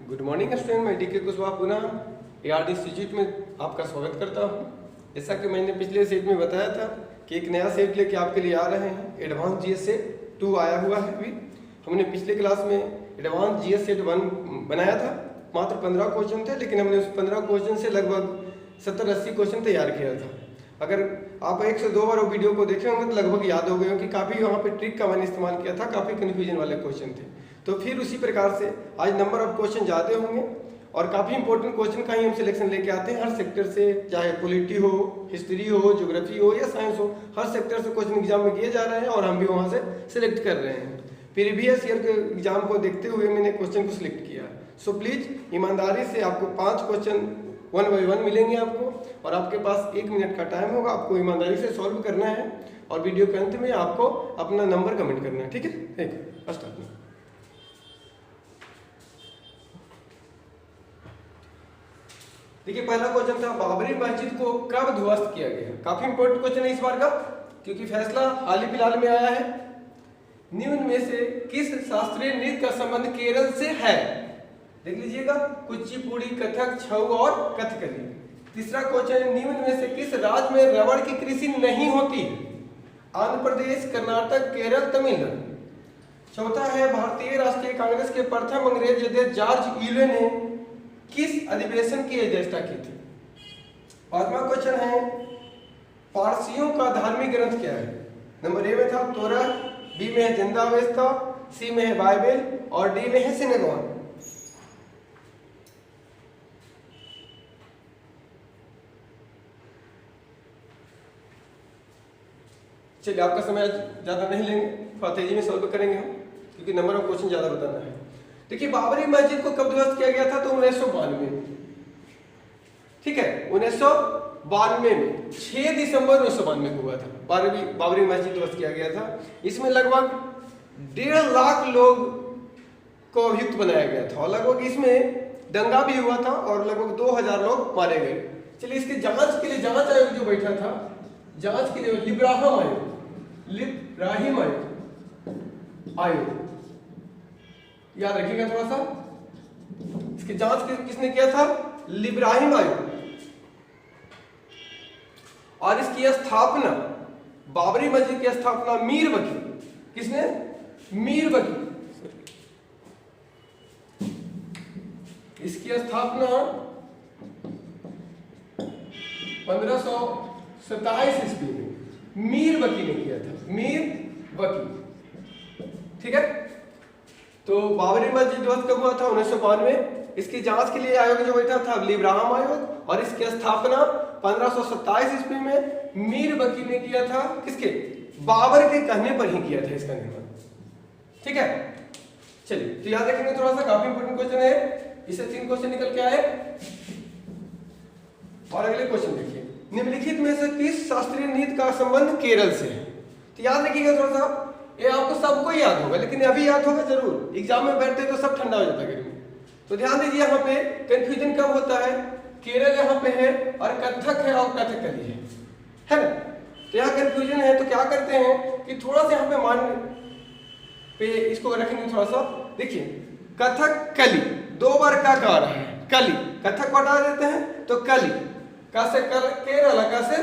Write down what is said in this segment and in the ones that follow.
Good morning student, मैं DK Kushwaha पुनः ARD institute में आपका स्वागत करता हूं। जैसा कि मैंने पिछले सेट में बताया था कि एक नया सेट लेके आपके लिए आ रहे हैं। एडवांस जीएस सेट 2 आया हुआ है। अभी हमने पिछले क्लास में एडवांस जीएस सेट 1 बनाया था। मात्र 15 क्वेश्चन थे, लेकिन हमने उस 15 क्वेश्चन से लगभग 70-80 क्वेश्चन तैयार किया था। अगर आप 1 से 2 बार वो वीडियो को देखे होंगे तो लगभग याद हो गए होंगे कि काफ़ी वहाँ पे ट्रिक का मैंने इस्तेमाल किया था, काफ़ी कन्फ्यूजन वाले क्वेश्चन थे। तो फिर उसी प्रकार से आज नंबर ऑफ क्वेश्चन ज़्यादा होंगे और काफ़ी इंपॉर्टेंट क्वेश्चन का ही हम सिलेक्शन लेके आते हैं हर सेक्टर से, चाहे पॉलिटी हो, हिस्ट्री हो, ज्योग्राफी हो या साइंस हो। हर सेक्टर से क्वेश्चन एग्जाम में किए जा रहे हैं और हम भी वहाँ से सिलेक्ट कर रहे हैं। प्रीवियस ईयर के एग्जाम को देखते हुए मैंने क्वेश्चन को सिलेक्ट किया। सो प्लीज़ ईमानदारी से आपको 5 क्वेश्चन 1 बाय 1 मिलेंगे आपको, और आपके पास 1 मिनट का टाइम होगा। आपको ईमानदारी से सॉल्व करना है और वीडियो के अंत में आपको अपना नंबर कमेंट करना है, ठीक है। एक स्टार्ट में देखिए, पहला क्वेश्चन था बाबरी मस्जिद को कब ध्वस्त किया गया। काफी इंपॉर्टेंट क्वेश्चन है इस बार का, क्योंकि फैसला हाल ही फिलहाल में आया है। निम्न में से किस शास्त्रीय नृत्य का संबंध केरल से है? देख लीजिएगा, कुचिपुड़ी, कथक, छऊ और कथकली। तीसरा क्वेश्चन है निम्न में से किस राज्य में रबड़ की कृषि नहीं होती है? आंध्र प्रदेश, कर्नाटक, केरल, तमिलनाडु। चौथा है भारतीय राष्ट्रीय कांग्रेस के प्रथम अंग्रेज अध्यक्ष जॉर्ज यूले ने किस अधिवेशन की अध्यक्षता की थी? पांचवा क्वेश्चन है पारसियों का धार्मिक ग्रंथ क्या है? नंबर ए में था तोरा, बी में है जिंदावेस्ता, सी में है बाइबल और डी में है सिनेगॉन। चलिए, आपका समय ज्यादा नहीं लेंगे, थोड़ा तेजी में सॉल्व करेंगे हम, क्योंकि नंबर ऑफ क्वेश्चन ज्यादा बताना है। देखिए, बाबरी मस्जिद को कब ध्वस्त किया गया था? तो 1992 में, ठीक है, 1992 में 6 दिसंबर 1992 को हुआ था बाबरी मस्जिद ध्वस्त किया गया था। इसमें लगभग 1.5 लाख लोग को अभियुक्त बनाया गया था और लगभग इसमें दंगा भी हुआ था और लगभग 2000 लोग मारे गए। चलिए, इसकी जांच के लिए जांच आयोग जो बैठा था, जांच के लिए लिब्राहिम आयोग, याद रखिएगा थोड़ा सा। इसकी जांच किसने किया था? लिब्राहिम आयोग। और इसकी स्थापना, बाबरी मस्जिद की स्थापना मीर वकील, किसने? मीर वकील। इसकी स्थापना 1527 ईस्वी में मीर वकील ने किया था। मीर वकील, ठीक है। तो बाबरी मस्जिद ध्वस्त कब हुआ था? 1992। इसकी जांच के लिए आयोग जो बैठा था लिब्राहिम आयोग, और इसकी स्थापना 1527 ईस्वी में मीर वकील ने किया था। किसके? बाबर के कहने पर ही किया था इसका निर्माण, ठीक है। चलिए, तो याद रखेंगे थोड़ा सा, काफी इंपोर्टेंट क्वेश्चन है। इससे 3 क्वेश्चन निकल के आए। और अगले क्वेश्चन देखिए, निम्नलिखित में से किस शास्त्रीय नृत्य का संबंध केरल से है? तो याद रखिएगा थोड़ा सा, ये आपको सबको याद होगा, लेकिन अभी याद होगा जरूर। एग्जाम में बैठते तो सब ठंडा हो जाता है। तो ध्यान दीजिए, यहाँ पे कंफ्यूजन कब होता है? केरल यहाँ पे है और कथक है और कथकली है ना। तो यहाँ कंफ्यूजन है, तो क्या करते हैं कि थोड़ा सा यहाँ पे मान पे इसको रखेंगे थोड़ा सा। देखिए, कथक कली 2 बार का आ रहा है, कली, कथक को हटा देते हैं तो कली, का से केरल, का से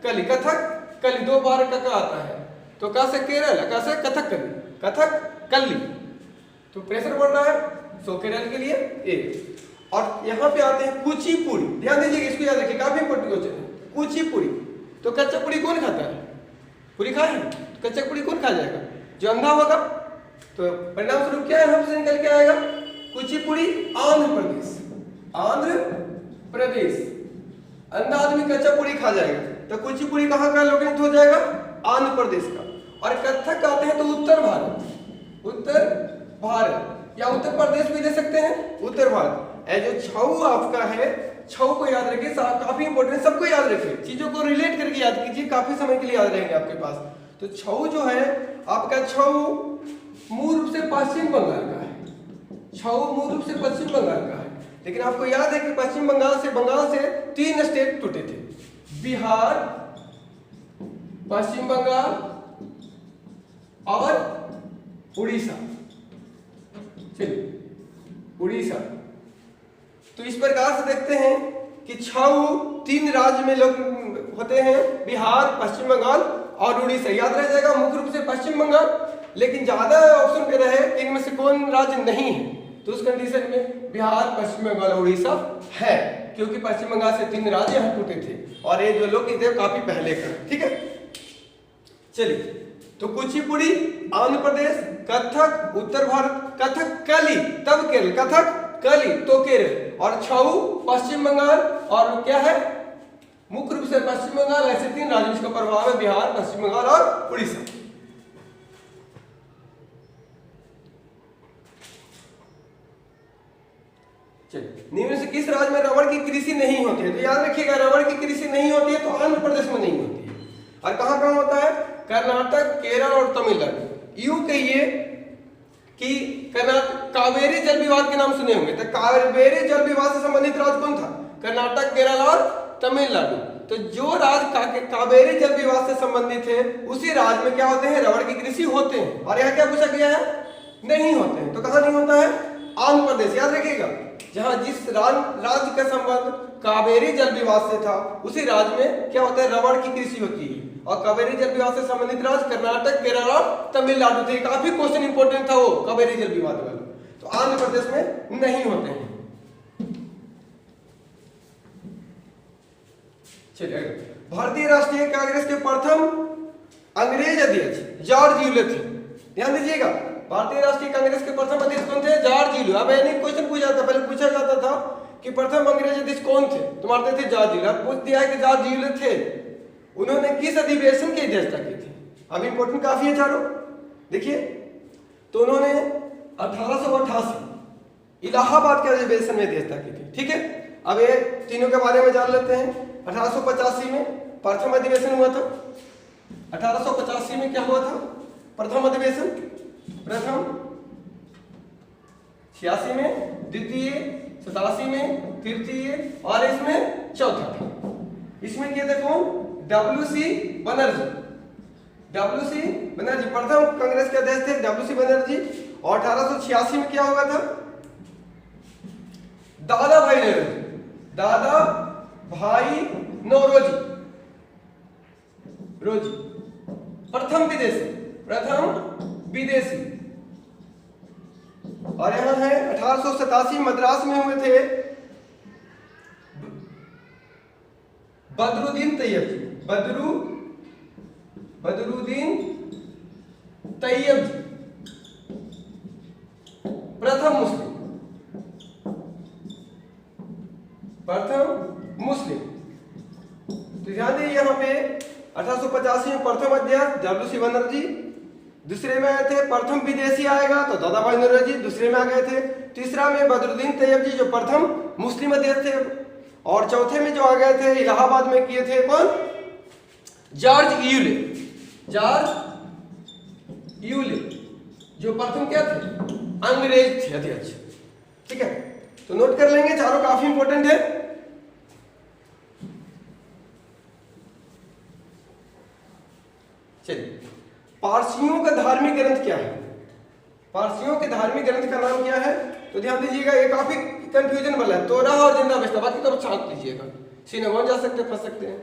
कली, कथक कली 2 बार का आता है, तो का से केरल, का से कथक कली, कथक कली। तो प्रेशर बढ़ रहा है, सो केरल के लिए ए। और यहाँ पे आते हैं कुचिपुड़ी। ध्यान दीजिए, इसको याद रखिए, काफी इंपॉर्टेंट क्वेश्चन है। कुचिपुड़ी, तो कच्चा पुड़ी कौन खाता है? पूरी खाए है, तो कच्चा पुड़ी कौन खा जाएगा? जो अंधा होगा। तो परिणाम स्वरूप क्या है, हमसे निकल के आएगा कुचिपुड़ी आंध्र प्रदेश। आंध्र प्रदेश, अंधा आदमी कच्चा पुड़ी खा जाएगा, तो कुचिपुड़ी कहाँ का लोकेट हो जाएगा? आंध्र प्रदेश का। और कथक आते हैं तो उत्तर भारत, उत्तर भारत या उत्तर प्रदेश भी दे सकते हैं, उत्तर भारत। जो छऊ आपका है, छऊ को याद रखिए, काफी इंपॉर्टेंट, सबको याद रखिए, चीजों को रिलेट करके याद कीजिए, काफी समय के लिए याद रहेंगे आपके पास। तो छऊ जो है आपका, छऊ मूल रूप से पश्चिम बंगाल का है। छऊ मूल रूप से पश्चिम बंगाल का है, लेकिन आपको याद है कि पश्चिम बंगाल से 3 स्टेट टूटे थे, बिहार, पश्चिम बंगाल और उड़ीसा। चलिए, उड़ीसा, तो इस प्रकार से देखते हैं कि 3 राज्य में लोग होते हैं, बिहार, पश्चिम बंगाल और उड़ीसा। याद रह जाएगा मुख्य रूप से पश्चिम बंगाल, लेकिन ज्यादा ऑप्शन पे रहे कि इनमें से कौन राज्य नहीं है, तो उस कंडीशन में बिहार, पश्चिम बंगाल और उड़ीसा है, क्योंकि पश्चिम बंगाल से 3 राज्य यहाँ टूटे थे और ये जो लोग थे काफी पहले का। ठीक है, चलिए। तो कुचिपुड़ी आंध्र प्रदेश, कथक उत्तर भारत, कथक कली तब केरल, कथक कली तो केरल, और छऊ पश्चिम बंगाल, और क्या है मुख्य रूप से पश्चिम बंगाल। ऐसे 3 राज्यों जिसका प्रभाव है, बिहार, पश्चिम बंगाल और उड़ीसा। चलिए, निम्न से किस राज्य में रबड़ की कृषि नहीं होती है? तो याद रखिएगा रबड़ की कृषि नहीं होती है तो आंध्र प्रदेश में नहीं होती है। और कहां कहां होता है? कर्नाटक, केरल और तमिलनाडु। यूं कहिए कि कर्नाटक कावेरी जल विवाद के नाम सुने होंगे, तो कावेरी जल विवाद से संबंधित राज्य कौन था? कर्नाटक, केरल और तमिलनाडु। तो जो राज्य कावेरी जल विवाद से संबंधित है उसी राज्य में क्या होते हैं? रबड़ की कृषि होते हैं। और यहाँ क्या पूछा गया है? नहीं होते हैं। तो कहां नहीं होता है? आंध्र प्रदेश। याद रखिएगा जहां जिस राज्य का संबंध कावेरी जल विवाद से था उसी राज्य में क्या होता है? रबड़ की कृषि होती है। और कावेरी जल विवाद से संबंधित राज्य कर्नाटक, केरल और तमिलनाडु थे। काफी क्वेश्चन इंपॉर्टेंट था वो कावेरी जल विवाद वाला। तो आंध्र प्रदेश में नहीं होते हैं। चलिए, भारतीय राष्ट्रीय कांग्रेस के प्रथम अंग्रेज अध्यक्ष जॉर्ज यूले थे। ध्यान दीजिएगा, भारतीय राष्ट्रीय कांग्रेस के प्रथम अध्यक्ष कौन थे? George Yule. अब यानी क्वेश्चन पूछा जाता, पहले पूछा जाता था कि प्रथम अंग्रेज अध्यक्ष कौन थे, तो मानते थे जॉर्ज यूले। अब पूछ दिया है कि जॉर्ज यूले थे। उन्होंने किस अधिवेशन की अध्यक्षता की थी? अब इंपॉर्टेंट काफी है चारों, देखिए। तो उन्होंने 1888 इलाहाबाद के अधिवेशन में अध्यक्षता की थी। ठीक है, अब ये तीनों के बारे में जान लेते हैं। 1885 में प्रथम अधिवेशन हुआ था। 1885 में क्या हुआ था? प्रथम अधिवेशन, प्रथम, 86 में द्वितीय, 87 में तृतीय और इसमें चौथा था। इसमें किए थे कौन? WC बनर्जी। WC बनर्जी प्रथम कांग्रेस के अध्यक्ष थे, WC बनर्जी। और 1886 में क्या हुआ था? दादा भाई नौरोजी, दादा भाई नौरोजी रोजी प्रथम विदेशी, प्रथम विदेशी। और यहां है 1887 मद्रास में हुए थे बदरुद्दीन तैयब जी, बदरुद्दीन तैयब जी प्रथम मुस्लिम, प्रथम मुस्लिम। तो ध्यान दीजिए यहाँ पे 1885 में प्रथम अध्यक्ष WC बनर्जी, दूसरे में आए थे प्रथम विदेशी आएगा तो दादा भाई नौरोजी दूसरे में आ गए थे। तीसरा में बदरुद्दीन तैयब जी जो प्रथम मुस्लिम अध्यक्ष थे। और चौथे में जो आ गए थे इलाहाबाद में किए थे कौन? जॉर्ज यूले, जॉर्ज यूले जो प्रथम क्या थे? अंग्रेज थे अध्यक्ष। ठीक है, तो नोट कर लेंगे, चारों काफी इंपॉर्टेंट है। चलिए, पारसियों का धार्मिक ग्रंथ क्या है? पारसियों के धार्मिक ग्रंथ का नाम क्या है? तो ध्यान दीजिएगा, ये काफी कंफ्यूजन वाला है। तोरा और जिंदा अवेस्ता, बाकी तो छांट लीजिएगा, सिनेमा जा सकते फंस सकते हैं।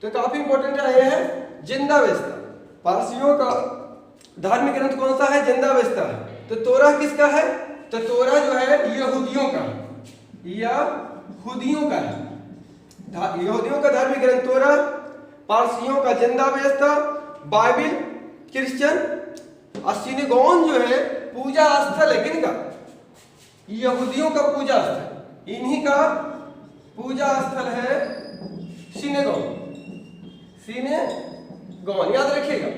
तो काफी इंपॉर्टेंट है जिंदा अवेस्ता। पारसियों का धार्मिक ग्रंथ कौन सा है? जिंदा अवेस्ता है। तो तोरा किसका है? तो तोरा जो है यहूदियों का है, यहूदियों का है। यहूदियों का धार्मिक ग्रंथ तोरा, पारसियों का जिंदा अवेस्ता, बाइबिल क्रिश्चियन, और सिनेगॉन जो है पूजा स्थल है किनका? यहूदियों का पूजा स्थल, इन्हीं का पूजा स्थल है सिनेगॉन, सिनेगॉन। याद रखिएगा,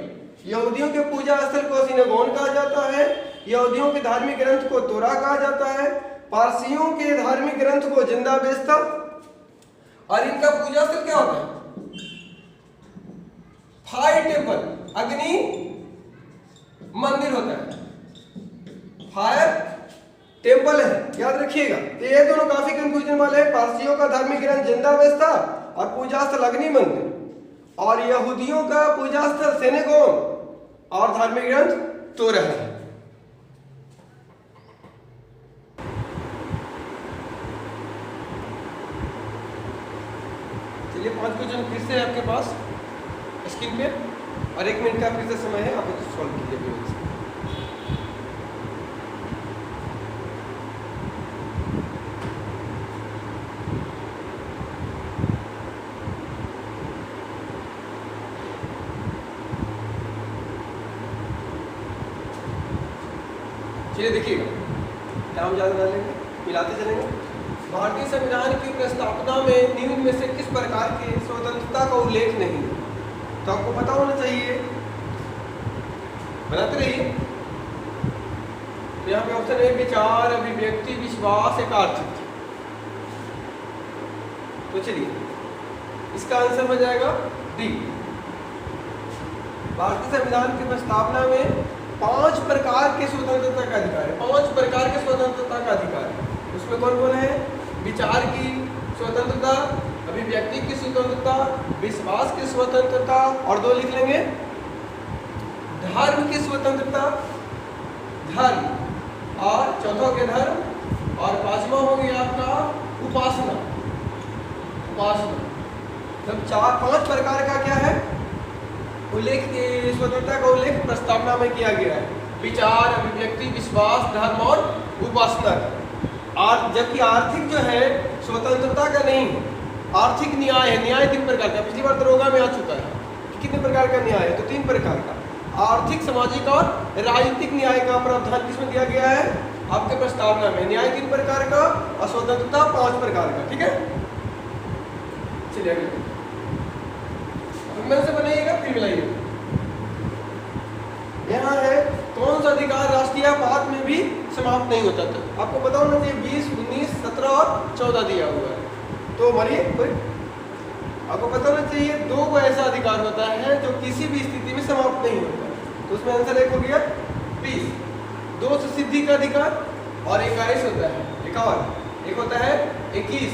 यहूदियों के पूजा स्थल को सिनेगॉन कहा जाता है, यहूदियों के धार्मिक ग्रंथ को तोरा कहा जाता है, पारसियों के धार्मिक ग्रंथ को जिंदा अवेस्ता। और इनका पूजा स्थल क्या होता है? फायर टेम्पल, अग्नि मंदिर होता है, फायर टेम्पल है। याद रखिएगा, तो ये दोनों काफी कंफ्यूजन वाले हैं। पारसियों का धार्मिक ग्रंथ जिंदा अवेस्ता और पूजा स्थल अग्नि मंदिर, और यहूदियों का पूजा स्थल सिनेगॉन और धार्मिक ग्रंथ तोरा है। चलिए 5 क्वेश्चन फिर से आपके पास स्क्रीन पे, और 1 मिनट का फिर से समय है, आप इसको सॉल्व कीजिए भी। चलिए देखिएगा, नाम ज़्यादा ना लेंगे, मिलाते चलेंगे। भारतीय संविधान की प्रस्तावना में निम्न में से किस प्रकार की स्वतंत्रता का उल्लेख नहीं है? तो आपको पता होना चाहिए, बनाते रहिए। तो यहाँ पे ऑप्शन है विचार, अभिव्यक्ति, विश्वास, एकार्थिक। तो चलिए इसका आंसर हो जाएगा डी। भारतीय संविधान की प्रस्तावना में 5 प्रकार के स्वतंत्रता का अधिकार है, 5 प्रकार के स्वतंत्रता का अधिकार है। उसमें कौन कौन है? विचार की स्वतंत्रता, अभिव्यक्ति की स्वतंत्रता, विश्वास की स्वतंत्रता, और 2 लिख लेंगे, धर्म की स्वतंत्रता, धर्म, और चौथा हो गया धर्म, और 5वां हो गया आपका उपासना। उपासना तब 4-5 प्रकार का क्या है उल्लेख, स्वतंत्रता का उल्लेख प्रस्तावना में किया गया है। विचार, अभिव्यक्ति, विश्वास, धर्म और उपासना का। और जबकि आर्थिक जो है स्वतंत्रता का नहीं, आर्थिक न्याय है। न्याय 3 प्रकार का, पिछली बार दरोगा में आ चुका है। कितने प्रकार का न्याय है? तो 3 प्रकार का, आर्थिक, सामाजिक और राजनीतिक न्याय का प्रावधान किसमें दिया गया है? आपके प्रस्तावना में। न्याय 3 प्रकार का और स्वतंत्रता 5 प्रकार का। ठीक है, चलिए अगले से बनाइएगा फिर मिलाइएगा। यहाँ है कौन सा अधिकार राष्ट्रीयवाद में भी समाप्त नहीं होता था? आपको पता होना चाहिए 20, 19, 17 और 14 दिया हुआ है। तो मानिए कोई आपको पता होना चाहिए 2 को ऐसा अधिकार होता है जो किसी भी स्थिति में समाप्त नहीं होता। तो उसमें आंसर 1 हो गया 20, 2 से सिद्धि का अधिकार, और 21 होता है 51, एक होता है 21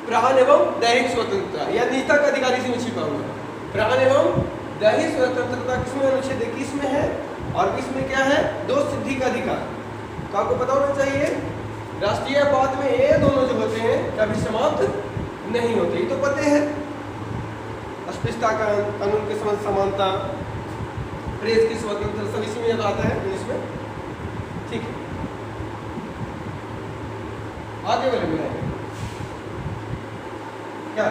प्राण एवं दैहिक स्वतंत्रता या निजता का अधिकार इसी में छिपा हुआ है। प्राण एवं दैहिक स्वतंत्रता किसमें? अनुच्छेद 21 में है, और इसमें क्या है? 2 सिद्धि का अधिकार। तो आपको पता होना चाहिए राष्ट्रीयवाद में ये दोनों जो होते हैं कभी समाप्त नहीं होते, ये तो पते हैं। अस्पृश्यता का कानून के समझ, समानता, प्रेस की स्वतंत्रता, सब इसी में आता है इंग्लिश में। ठीक है, आगे वाले मिलाएंगे। क्या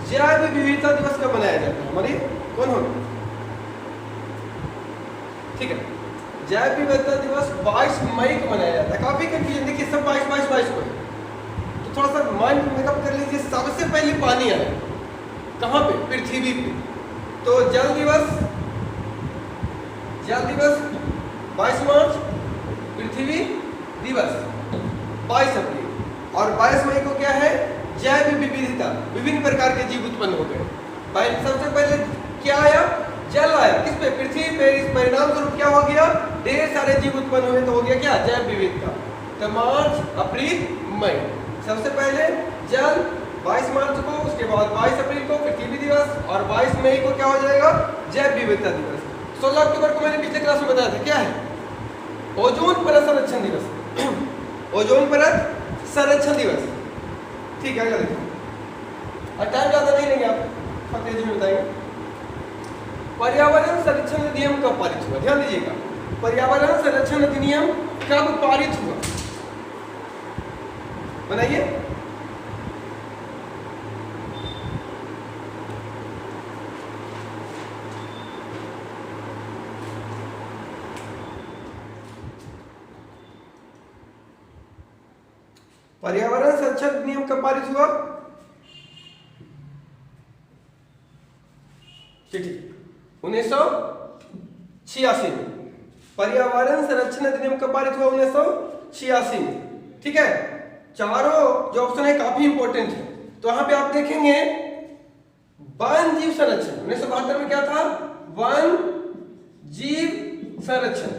जैव विविधता दिवस कब मनाया जाता है? हमारी कौन हो? ठीक है, जैव विविधता दिवस 22 मई को मनाया जाता है। काफी कंफ्यूजन, देखिए सब 22 को है, तो थोड़ा सा माइंड मेकअप कर लीजिए। सबसे पहले पानी आया कहाँ पे? पृथ्वी पे। तो जल दिवस 22 मार्च, पृथ्वी दिवस 22 अप्रैल, और 22 मई को क्या है? जैव विविधता, विभिन्न प्रकार के जीव उत्पन्न हो गए। सबसे पहले क्या आया? जल आया, किस पे? पृथ्वी पे। इस परिणाम स्वरूप क्या हो गया? ढेर सारे जीव उत्पन्न हुए, तो हो गया क्या? जैव विविधता। तो मार्च, अप्रैल, मई, सबसे पहले जल 22 मार्च को, उसके बाद 22 अप्रैल को पृथ्वी दिवस, और 22 मई को क्या हो जाएगा? जैव विविधता दिवस। 16 अक्टूबर को मैंने पिछले क्लास में बताया था, क्या है? ओजोन परत संरक्षण दिवस। ओजोन परत संरक्षण दिवस। ठीक है, अगला देखो, और टाइम ज़्यादा नहीं लेंगे आप, तेजी में बताएंगे। पर्यावरण संरक्षण अधिनियम कब पारित हुआ? ध्यान दीजिएगा, पर्यावरण संरक्षण अधिनियम कब पारित हुआ? बनाइए। पर्यावरण संरक्षण अधिनियम कब पारित हुआ? ठीक, 1986 में। पर्यावरण संरक्षण अधिनियम कब पारित हुआ? 1986 में। ठीक है, चारों जो ऑप्शन है काफी इंपॉर्टेंट है। तो यहां पे आप देखेंगे वन जीव संरक्षण 1972 में क्या था? वन जीव संरक्षण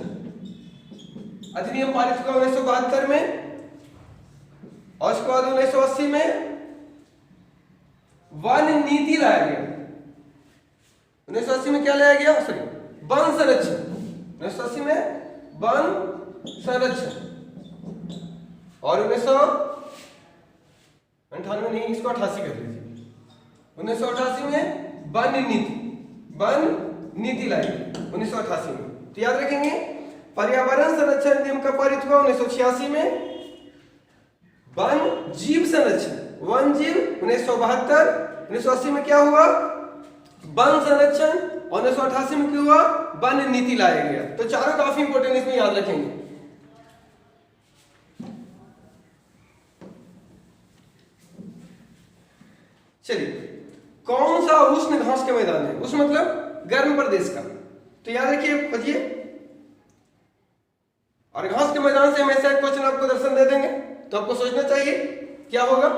अधिनियम पारित हुआ 1972 में, और उसके बाद 1980 में वन नीति लाया गया। 1980 में क्या लाया गया? सॉरी, वन संरक्षण। 1980 में वन संरक्षण, और 1998 नहीं, इसको 88 कर लीजिए, 1988 में वन नीति लाई 1988 में। तो याद रखेंगे पर्यावरण संरक्षण नियम कब पारित हुआ? 1986 में। वन जीव संरक्षण वन जीव 1972। 1980 में क्या हुआ? वन संरक्षण। और 1988 में क्या हुआ? वन नीति लाया गया। तो चारों काफी इंपोर्टेंट, इसमें याद रखेंगे। चलिए, कौन सा उष्ण घास के मैदान है? उष्ण मतलब गर्म प्रदेश का। तो याद रखिए, खोजिए। और घास के मैदान से हमेशा एक क्वेश्चन आपको दर्शन दे देंगे, तो आपको सोचना चाहिए क्या होगा।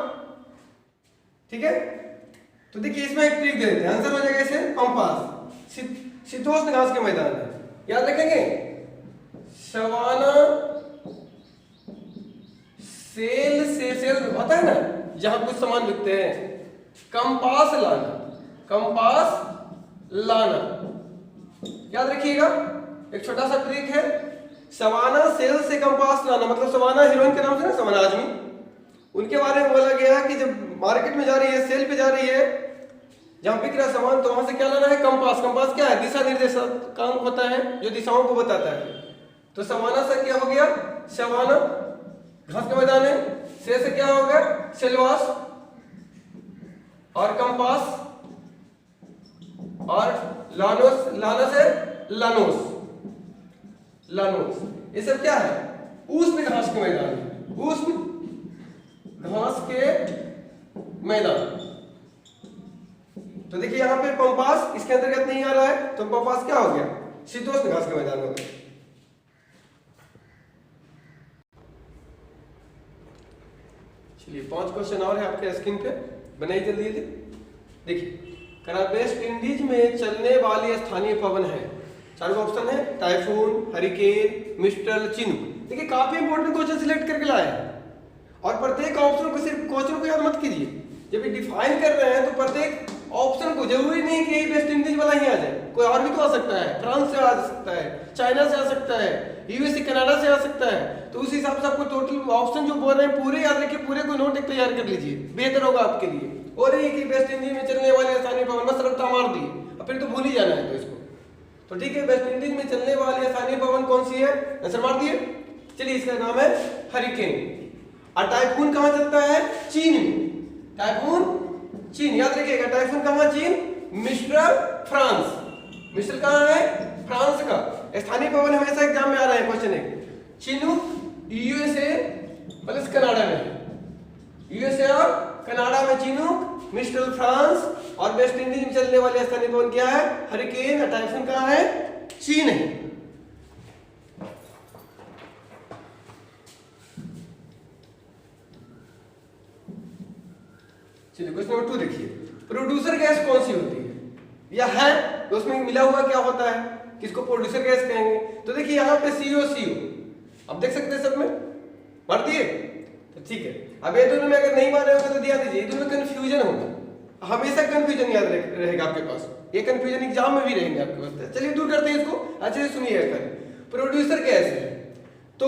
ठीक है, तो देखिए इसमें एक ट्रिक दे देते हैं, आंसर हो जाएगा इसे कंपास। शीतोष्ण घास के मैदान है, याद रखेंगे। सवाना सेल होता है ना, जहां कुछ सामान बिकते हैं। कंपास लाना याद रखिएगा। एक छोटा सा ट्रिक है, सवाना सेल से कंपास लाना मतलब सवाना हीरोइन के नाम से ना, सवाना आजमी, उनके बारे में बोला गया कि जब मार्केट में जा रही है, सेल पे जा रही है, जहां बिक रहा है सामान, तो वहां से क्या लाना है? कंपास। कंपास क्या है? दिशा निर्देशक काम होता है जो दिशाओं को बताता है। तो सवाना से क्या हो गया? सवाना घास का मैदान है। सेल से क्या हो गया? सेलवास। और कंपास और लाना से लानोस। ये सब क्या है? उष्ण घास के मैदान है। उष्ण घास के मैदान। तो देखिए यहां पे पंपास इसके अंतर्गत नहीं आ रहा है, तो पंपास क्या हो गया? शीतोष्ण घास के मैदान हो गया। चलिए 5 क्वेश्चन और है आपके स्क्रीन पे, बनाइए जल्दी। देखिए, वेस्ट इंडीज में चलने वाली स्थानीय पवन है। 4 ऑप्शन है, टाइफून, हरिकेन, मिस्टल, चिनूक। देखिए काफी इंपॉर्टेंट क्वेश्चन सिलेक्ट करके लाए हैं, और प्रत्येक ऑप्शन को सिर्फ क्वेश्चन को याद मत कीजिए। जब ये डिफाइन कर रहे हैं तो प्रत्येक ऑप्शन को, जरूरी नहीं कि वेस्ट इंडीज वाला ही आ जाए, कोई और भी तो आ सकता है। फ्रांस से आ सकता है, चाइना से आ सकता है, यूएसए कनाडा से आ सकता है। तो उस हिसाब से आपको टोटल ऑप्शन जो बोल रहे हैं पूरे याद रखिए, पूरे को नोट एक तैयार कर लीजिए, बेहतर होगा आपके लिए। और ये कि वेस्ट इंडीज में चलने वाले स्थानीय पवन में सरकता मार दी, अब फिर तो भूल ही जाना है तो इसको। तो ठीक है, वेस्ट इंडीज में चलने वाली स्थानीय पवन कौन सी है? आंसर मार दिए। चलिए, इसका नाम है हरिकेन। और टाइफून कहां चलता है? चीन में। टाइफून चीन, याद रखिएगा। टाइफून कहां? चीन। Mister France. मिस्टर कहां है? फ्रांस का। स्थानीय पवन हमेशा एग्जाम में आ रहा है क्वेश्चन एक। चिनूक यूएसए प्लस कनाडा में, यूएसए और कनाडा में चिनूक, मिस्टर फ्रांस। और वेस्ट इंडीज में चलने वाले स्थानीय पवन क्या है? हरिकेन। टाइफून कहां है? चीन है। चलिए क्वेश्चन नंबर 2 देखिए, प्रोड्यूसर गैस कौन सी होती है? या है तो उसमें मिला हुआ क्या होता है, किसको प्रोड्यूसर गैस कहेंगे? तो देखिए यहाँ पे CO अब देख सकते हैं सब में, भर दिए। तो ठीक है, अब ये दोनों में अगर नहीं मारे होंगे तो दिया दीजिए। ये दोनों में कंफ्यूजन होगा, हमेशा कंफ्यूजन याद रहेगा आपके पास, ये कंफ्यूजन एग्जाम में भी रहेंगे आपके पास। चलिए दूर करते हैं इसको, अच्छे से सुनिए। प्रोड्यूसर गैस है तो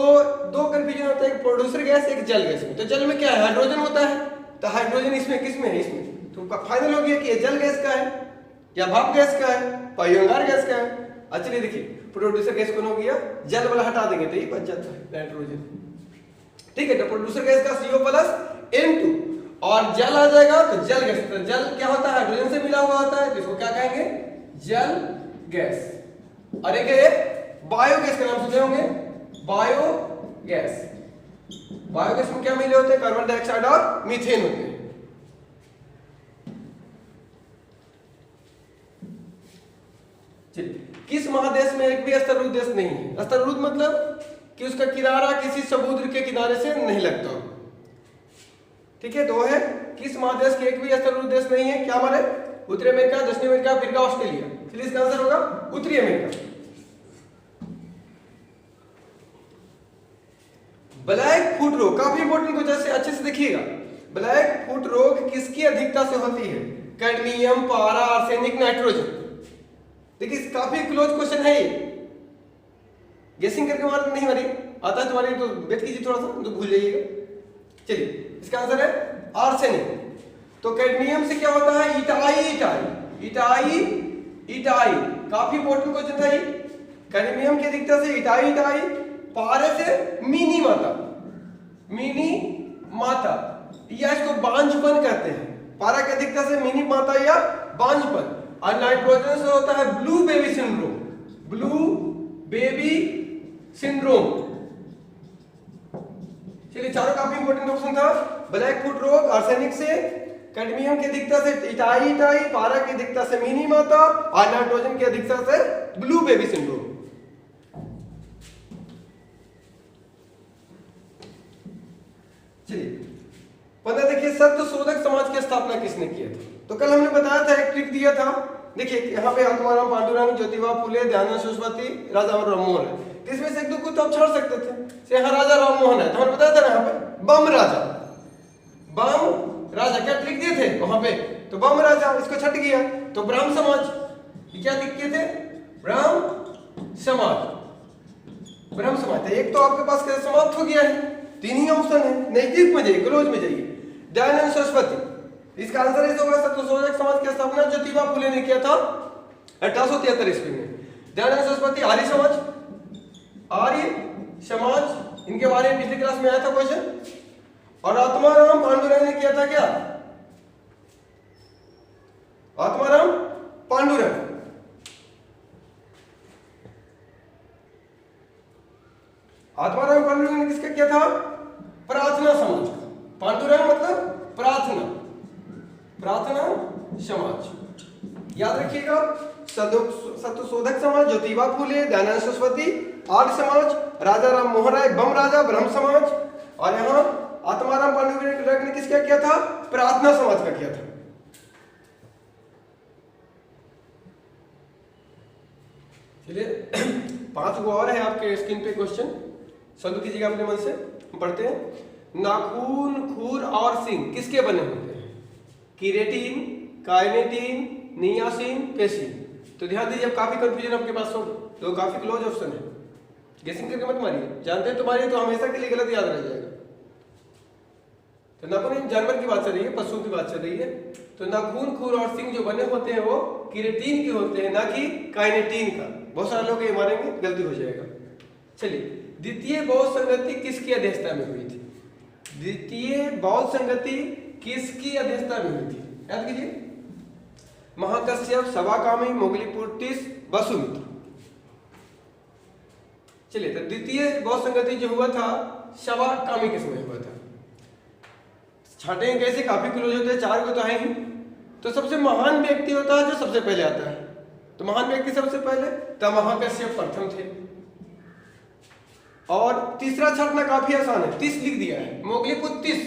2 कंफ्यूजन होता है, एक प्रोड्यूसर गैस, एक जल गैस में। तो जल में क्या है? हाइड्रोजन होता है। तो हाइड्रोजन इसमें किसमें है? इसमें। तो फाइनल हो गया कि ये जल गैस का है या भाप गैस का है, पायोंगार गैस का है। चलिए देखिए, प्रोड्यूसर गैस कौन हो गया? जल वाला हटा देंगे तो ये बच जाता है नाइट्रोजन। ठीक है, तो प्रोड्यूसर गैस का CO प्लस N2 और जल आ जाएगा तो जल गैस। तो जल क्या होता है? हाइड्रोजन से मिला हुआ होता है, तो इसको क्या कहेंगे? जल गैस। और एक है बायोगैस का नाम सुने होंगे, बायोगैस। बायोगैस में क्या मिले होते हैं? कार्बन डाइऑक्साइड और मीथेन होते हैं। चलिए, किस महादेश में एक भी स्तररूप देश नहीं है? स्तररूप मतलब कि उसका किनारा किसी समुद्र के किनारे से नहीं लगता। ठीक है, 2 है, किस महादेश के एक भी स्तररूप देश नहीं है? क्या हमारे? उत्तरी अमेरिका, दक्षिण अमेरिका, अफ्रीका, ऑस्ट्रेलिया। चलिए इसका आंसर होगा उत्तरी अमेरिका। ब्लैक फुट रोग काफी इंपॉर्टेंट क्वेश्चन है, अच्छे से देखिएगा। ब्लैक फुट रोग किसकी अधिकता से होती है? कैडमियम, पारा, आर्सेनिक, नाइट्रोजन। देखिए काफी क्लोज क्वेश्चन है ये, गेसिंग करके मार नहीं मारी आता है तुम्हारी तो वेट कीजिए थोड़ा सा, तो भूल जाइएगा। चलिए इसका आंसर है आर्सेनिक। तो कैडमियम से क्या होता है, इटाई इटाई इटाई इटाई, काफी इंपॉर्टेंट क्वेश्चन था ये। कैडमियम की अधिकता से इटाई इटाई, पारे से मिनी माता, मिनी माता या इसको बांझपन कहते हैं। पारा की अधिकता से मिनी माता या बांझपन। और नाइट्रोजन से होता है blue baby syndrome, blue baby syndrome. चलिए चारों काफी इंपॉर्टेंट क्वेश्चन था। ब्लैक फुट रोग आर्सेनिक से, कैडमियम की अधिकता से इटाई इटाई, पारा की अधिकता से मिनी माता और नाइट्रोजन की अधिकता से ब्लू बेबी सिंड्रोम। चलिए 15 देखिए, सत्य शोधक समाज की स्थापना किसने किया था? तो कल हमने बताया था, एक ट्रिक दिया था। देखिए यहाँ पे आत्माराम, पांडुरंग, ज्योतिबा फुले, दयानंद सरस्वती, राजा राममोहन है। तो इसमें से एक दो को तो आप छोड़ सकते थे। यहाँ राजा राममोहन है तो हमने बताया था ना, यहाँ पे बम राजा, बम राजा क्या ट्रिक दिए थे वहां पे, तो बम राजा इसको छट गया। तो ब्राह्म समाज, ये क्या दिख थे, ब्राह्म समाज, ब्रह्म समाज। एक तो आपके पास समाप्त हो गया है, तीन ही ऑप्शन है, नजदीक में जाइए, क्लोज में जाइए। दयानंद सरस्वती, इसका आंसर इस होगा सत्यशोधक समाज की स्थापना ज्योतिबा फुले ने किया था 1873 ईस्वी में। दयानंद सरस्वती आर्य समाज, आर्य समाज, इनके बारे में पिछली क्लास में आया था क्वेश्चन। और आत्माराम पांडुरंग ने किया था क्या, आत्माराम पांडुरंग, आत्माराम पांडुरंग ने किसका किया था, प्रार्थना समाज का। पांडुरंग मतलब प्रार्थना, प्रार्थना समाज, याद रखिएगा। सत्यशोधक समाज ज्योतिबा फुले, दयानंद सरस्वती, आर्य समाज, राजा राम मोहन राय, बम राजा, ब्रह्म समाज। और यहाँ आत्माराम पांडुरंग ने किसका किया था, प्रार्थना समाज का किया था। चलिए 5 गो और है आपके स्क्रीन पे क्वेश्चन, सॉल्व कीजिएगा अपने मन से। हम पढ़ते हैं, नाखून, खुर और सींग किसके बने होते हैं, कीरेटिन, काइनेटिन, नियासिन, पेसिन। तो ध्यान दीजिए, अब काफी कंफ्यूजन आपके पास होगा, तो काफी क्लोज ऑप्शन है, गेसिंग करके मत मारिए, जानते हैं तो मारिए, तो हमेशा के लिए गलत याद रह जाएगा। तो नाखून जानवर की बात चल रही है, पशु की बात चल रही है। तो नाखून, खुर और सींग जो बने होते हैं वो कीरेटिन के होते हैं, ना कि काइनेटिन का। बहुत सारे लोग ये मारेंगे, गलती हो जाएगा। चलिए, द्वितीय बौद्ध संगति किसकी अध्यक्षता में हुई थी, द्वितीय बौद्ध संगति किसकी अध्यक्षता में हुई थी, याद कीजिए। महाकश्यप, सवाकामी, मोगलीपुट्टिस, वसुमित्र। चलिए, तो द्वितीय बौद्ध संगति जो हुआ था सवाकामी के समय हुआ था। छाटेंगे कैसे, काफी क्लोज होते हैं, 4 को तो है ही। तो सबसे महान व्यक्ति होता है जो सबसे पहले आता है, तो महान व्यक्ति सबसे पहले, तब महाकश्यप प्रथम थे। और तीसरा छाटना काफी आसान है, 30 लिख दिया है, मोगलीपुट्टिस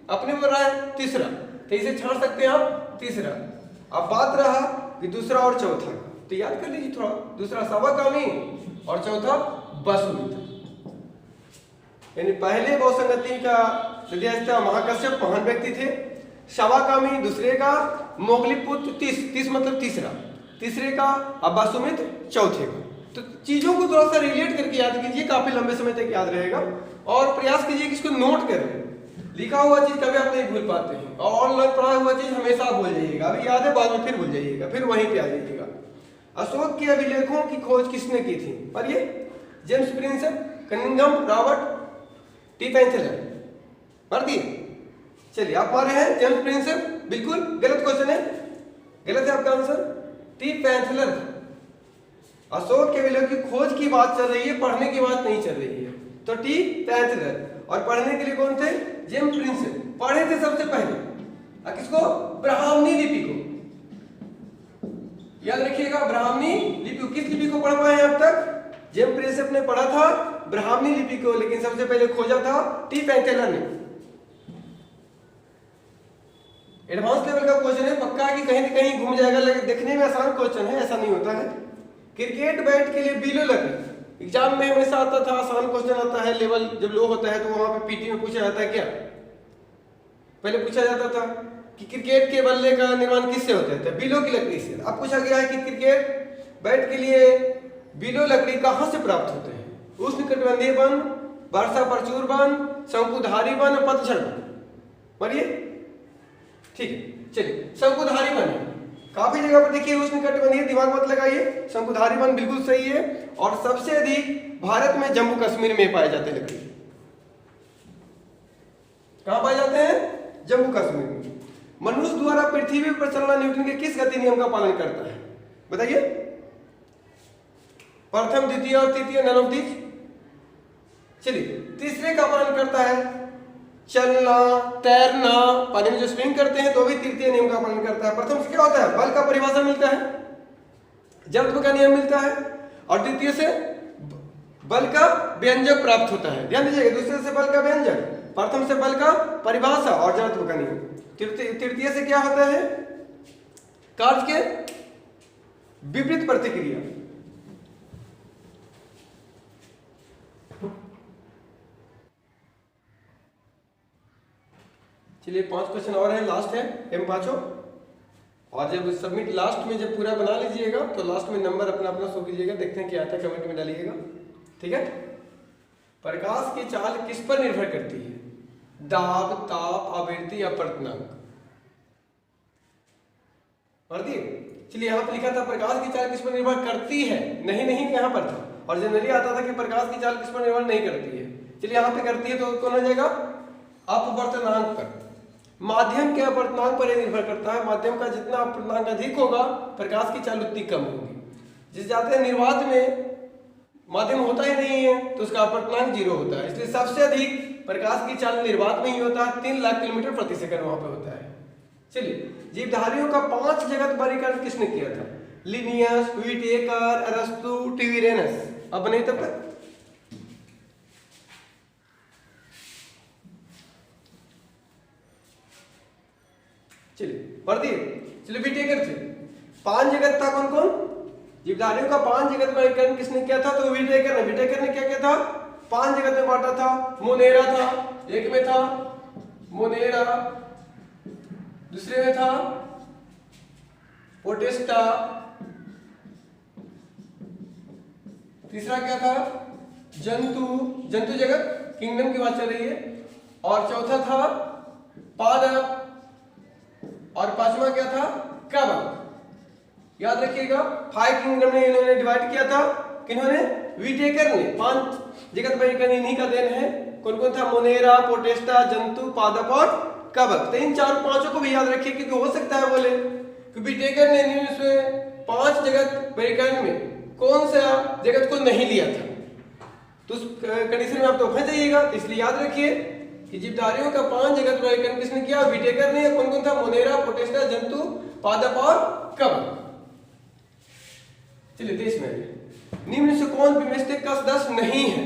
अपने में रहा है तीसरा, तो इसे छाट सकते हैं आप तीसरा। अब बात रहा कि दूसरा और चौथा, तो याद कर लीजिए थोड़ा, दूसरा सवाकामी और चौथा वसुमित्र। यानी पहले बौद्ध संगति का अध्यक्षता महाकश्यप महान व्यक्ति थे, सवाकामी दूसरे का, मोगलीपुत्र 30 मतलब तीसरा, तीसरे का, अब वसुमित्र चौथे का। तो चीजों को थोड़ा सा रिलेट करके याद कीजिए, काफी लंबे समय तक याद रहेगा। और प्रयास कीजिए कि इसको नोट करें, लिखा हुआ चीज कभी आप नहीं भूल पाते हैं, और ऑनलाइन पढ़ा हुआ चीज हमेशा आप भूल जाइएगा, अभी याद है बाद में फिर भूल जाइएगा, फिर वहीं पे आ जाइएगा। अशोक के अभिलेखों की खोज किसने की थी, पर ये James Prinsep, Cunningham, Robert, T पैंथेलर, पढ़ दिए। चलिए, आप मारे हैं जेम्स प्रिंसेप, बिल्कुल गलत क्वेश्चन है, गलत है आपका आंसर, टी पैंथेलर। अशोक के अभिलेख की खोज की बात चल रही है, पढ़ने की बात नहीं चल रही है, तो टी पैंथेलर। और पढ़ने के लिए कौन थे, जेम्स प्रिंसेप, पढ़े थे सबसे पहले किसको, ब्राह्मणी लिपि को, याद रखिएगा, ब्राह्मणी लिपि। किस लिपि को पढ़ पाए हैं अब तक, जेम्स प्रिंसेप ने पढ़ा था ब्राह्मणी लिपि को, लेकिन सबसे पहले खोजा था टी पैंथेलर ने। एडवांस लेवल का क्वेश्चन है, पक्का कि कहीं न कहीं घूम जाएगा, लेकिन देखने में आसान क्वेश्चन है, ऐसा नहीं होता है। क्रिकेट बैट के लिए बिलो लकड़ी, एग्जाम में हमेशा आता था, आसान क्वेश्चन आता है, लेवल जब लो होता है तो वहां पे पीटी में पूछा जाता है, क्या पहले पूछा जाता था कि क्रिकेट के बल्ले का निर्माण किससे होता है, बिलो की लकड़ी से। अब पूछा गया है कि क्रिकेट बैट के लिए बिलो लकड़ी कहां से प्राप्त होते हैं, उष्णकटिबंधीय वन, वर्षा प्रचुर वन, शंकुधारी वन, पतझड़ वन। पढ़िए, ठीक है। चलिए शंकुधारी वन है, काफी जगह पर देखिए उष्णकटिबंधीय, दिमाग मत लगाइए, शंकुधारी वन बिल्कुल सही है। और सबसे अधिक भारत में जम्मू कश्मीर में पाए जाते हैं लकड़ी। कहां पाए जाते हैं? जम्मू कश्मीर में। मनुष्य द्वारा पृथ्वी पर चलना न्यूटन के किस गति नियम का पालन करता है? बताइए। प्रथम, द्वितीय और तृतीय, नन ऑफ दीज। चलिए तीसरे का पालन करता है, चलना, तैरना, पानी में जो स्विमिंग करते हैं तो भी तृतीय नियम का पालन करता है। प्रथम से क्या होता है? बल का परिभाषा मिलता है, जड़त्व का नियम मिलता है। और द्वितीय से बल का व्यंजक प्राप्त होता है। ध्यान दीजिएगा, दूसरे से बल का व्यंजक, प्रथम से बल का परिभाषा और जड़त्व का नियम। तृतीय से क्या होता है? कार्य के विपरीत प्रतिक्रिया। चलिए 5 क्वेश्चन और है, लास्ट है एम पांचों। और जब सबमिट लास्ट में जब पूरा बना लीजिएगा तो लास्ट में नंबर अपना अपना शो कीजिएगा, देखते हैं क्या आता है, कमेंट में डालिएगा। ठीक है। प्रकाश की चाल किस पर निर्भर करती है? दाब, ताप, आवृत्ति या पर्तनांक? पढ़ दिए। चलिए यहाँ पे लिखा था प्रकाश की चाल किस पर निर्भर करती है, नहीं यहाँ पर था। और जनरली आता था कि प्रकाश की चाल किस पर निर्भर नहीं करती है। चलिए यहाँ पे करती है तो कौन हो जाएगा? अपवर्तनांक पर। माध्यम के अपवर्तनांक पर निर्भर करता है। माध्यम का जितना अपवर्तनांक अधिक होगा प्रकाश की चाल उतनी कम होगी। जिस जाते हैं निर्वात में माध्यम होता ही नहीं है तो उसका अपवर्तनांक 0 होता है। इसलिए सबसे अधिक प्रकाश की चाल निर्वात में ही होता है, 3 लाख किलोमीटर प्रति सेकंड वहां पे होता है। चलिए जीवधारियों का 5 जगत वर्गीकरण किसने किया था? लिनियस, व्हिटेकर, अरस्तु, टिविरेनस। अब नहीं तब तक। चलिए पढ़ दिए। चलिए व्हिटेकर थे। 5 जगत था कौन कौन? जीवधारियों का 5 जगत वर्गीकरण किसने किया था? तो व्हिटेकर ने क्या किया था? 5 जगत में बांटा था। मोनेरा था, एक में था मोनेरा, दूसरे में था पोटेस्टा, तीसरा क्या था? जंतु जगत, किंगडम की बात चल रही है। और चौथा था पादप, और पांचवा क्या था? कवक। याद रखिएगा 5 किंगडम में इन्होंने डिवाइड किया था। किन्होंने? व्हिटेकर ने। 5 जगत वर्गीकरण इन्हीं का देन है। कौन कौन था? मोनेरा, पोटेस्टा, जंतु, पादप और कवक। तो इन 4-5 को भी याद रखिए क्योंकि हो सकता है बोले कि व्हिटेकर ने 1905 जगत वर्गीकरण में कौन सा जगत को नहीं लिया था, तो उस कंडीशन में आप तो फंस जाइएगा। इसलिए याद रखिए कि जीवधारियों का 5 जगत वर्गीकरण किसने किया? व्हिटेकर ने। कौन कौन था? मोनेरा, पोटेस्टा, जंतु, पादप और कवक। चलिए 23 में निम्न से कौन बिमस्टेक का सदस्य नहीं है?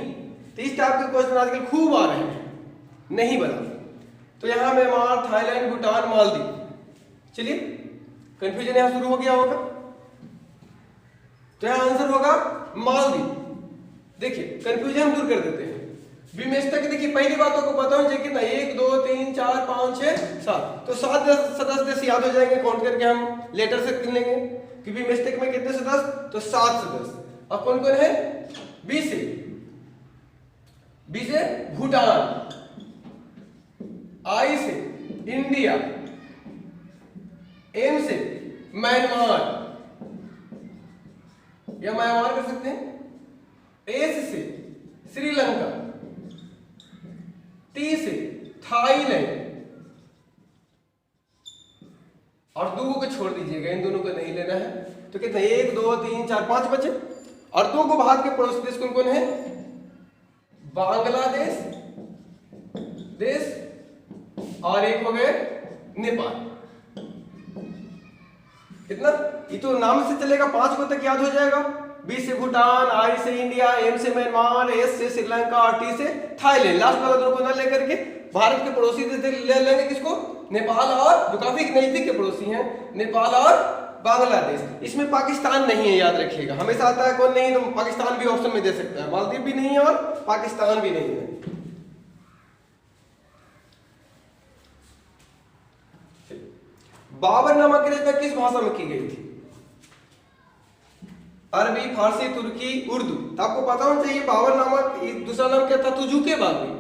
तो इस टाइप के क्वेश्चन आजकल खूब आ रहे हैं, नहीं बता। तो यहां म्यांमार, थाईलैंड, भूटान, मालदीव। चलिए कंफ्यूजन यहां शुरू हो गया होगा, तो यहां आंसर होगा मालदीव। देखिए कंफ्यूजन हम दूर कर देते हैं। बिमस्टेक देखिए पहली बात आपको बताऊं कितना, 1 2 3 4 5 6 7, तो 7 सदस्य देश याद हो जाएंगे, काउंट करके हम लेटर से गिन लेंगे कि बिमस्टेक में कितने सदस्य, तो 7 सदस्य। अब कौन कौन है? बी से भूटान, आई से इंडिया, एम से म्यांमार या म्यांमार कर सकते हैं, एस से श्रीलंका, टी से थाईलैंड, और 2 को छोड़ दीजिएगा, इन दोनों को नहीं लेना है। तो कितना? 1 2 3 4 5 बचे। और 2 को भारत के पड़ोसी देश कौन कौन है? बांग्लादेश देश और एक हो गए नेपाल। कितना? ये तो नाम से चलेगा, 5 को तक याद हो जाएगा। बी से भूटान, आई से इंडिया, एम से म्यांमार, एस से श्रीलंका और टी से थाईलैंड। लास्ट वाला 2 को ना लेकर के भारत के पड़ोसी देश ले लेंगे किसको? नेपाल, और जो काफी नजदीक के पड़ोसी हैं नेपाल और बांग्लादेश। इसमें पाकिस्तान नहीं है, याद रखिएगा। हमेशा आता है कौन नहीं, तो पाकिस्तान भी ऑप्शन में दे सकता है। मालदीव भी नहीं है और पाकिस्तान भी नहीं है। बाबर नामक की रचना किस भाषा में की गई थी? अरबी, फारसी, तुर्की, उर्दू। तो आपको पता होना चाहिए बाबर नामक दूसरा नाम क्या था? तुजुके बाबरी।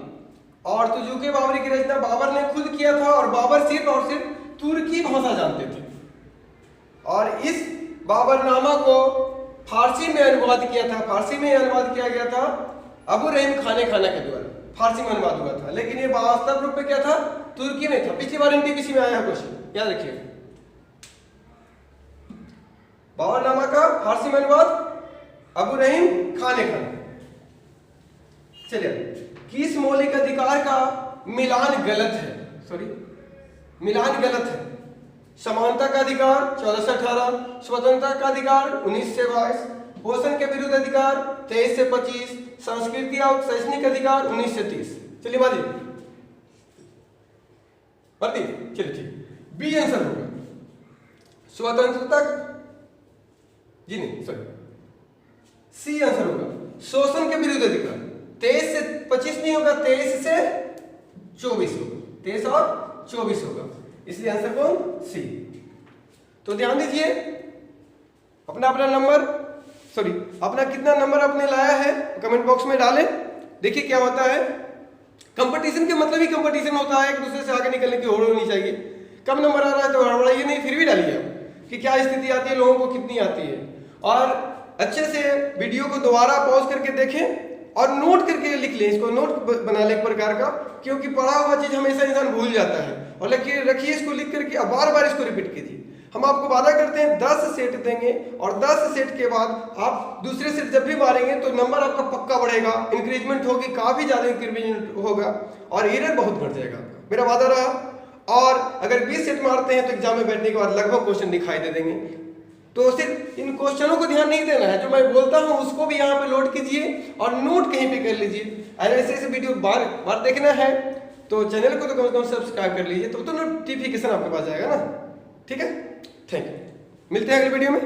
और तुजुके बाबरी की रचना बाबर ने खुद किया था, और बाबर सिर्फ और सिर्फ तुर्की भाषा जानते थे और इस बाबरनामा को फारसी में अनुवाद किया था, फारसी में अनुवाद किया गया था अबू रहीम खाने खाना के द्वारा, फारसी में अनुवाद हुआ था, लेकिन ये वास्तव रूप में क्या था, तुर्की में था। पिछली बार एनटीपीसी में आया क्वेश्चन, याद रखिए। बाबरनामा का फारसी में अनुवाद अबू रहीम खाने खाना। चलिए, किस मौलिक अधिकार का मिलान गलत है, मिलान गलत है? समानता का अधिकार 14 से 18, स्वतंत्रता का अधिकार 19 से 22, पोषण के विरुद्ध अधिकार 23 से 25, संस्कृति और शैक्षणिक अधिकार 19 से 30। चलिए मारिए, चलिए ठीक। बी आंसर होगा स्वतंत्रता, जी नहीं सॉरी, सी आंसर होगा शोषण के विरुद्ध अधिकार। 23 से 25 नहीं होगा, 23 से 24 होगा, 23 और 24 होगा, इसलिए आंसर कौन, सी। तो ध्यान दीजिए, अपना नंबर, अपना कितना नंबर आपने लाया है कमेंट बॉक्स में डालें। देखिए क्या होता है, कंपटीशन के मतलब ही कंपटीशन होता है, एक दूसरे से आगे निकलने की होड़ होनी चाहिए। कम नंबर आ रहा है तो हड़बड़ाइए नहीं, फिर भी डालिए आप कि क्या स्थिति आती है, लोगों को कितनी आती है, और अच्छे से वीडियो को दोबारा पॉज करके देखें और नोट करके लिख लें, इसको नोट बना लें एक प्रकार का, क्योंकि पढ़ा हुआ चीज हमेशा इंसान भूल जाता है। और रखिए इसको लिख करके, अब बार बार इसको रिपीट कीजिए। हम आपको वादा करते हैं 10 सेट देंगे और 10 सेट के बाद आप दूसरे सेट जब भी मारेंगे तो नंबर आपका पक्का बढ़ेगा, इंक्रीजमेंट होगी, काफी ज्यादा इंक्रीजमेंट होगा और एरर बहुत बढ़ जाएगा आपका, मेरा वादा रहा। और अगर 20 सेट मारते हैं तो एग्जाम में बैठने के बाद लगभग क्वेश्चन दिखाई दे देंगे। तो सिर्फ इन क्वेश्चनों को ध्यान नहीं देना है, जो मैं बोलता हूं उसको भी यहाँ पे लोड कीजिए और नोट कहीं पे कर लीजिए। ऐसे वीडियो बार बार देखना है तो चैनल को तो कम से कम सब्सक्राइब कर लीजिए, तो नोटिफिकेशन आपके पास जाएगा ना। ठीक है, थैंक यू, मिलते हैं अगले वीडियो में।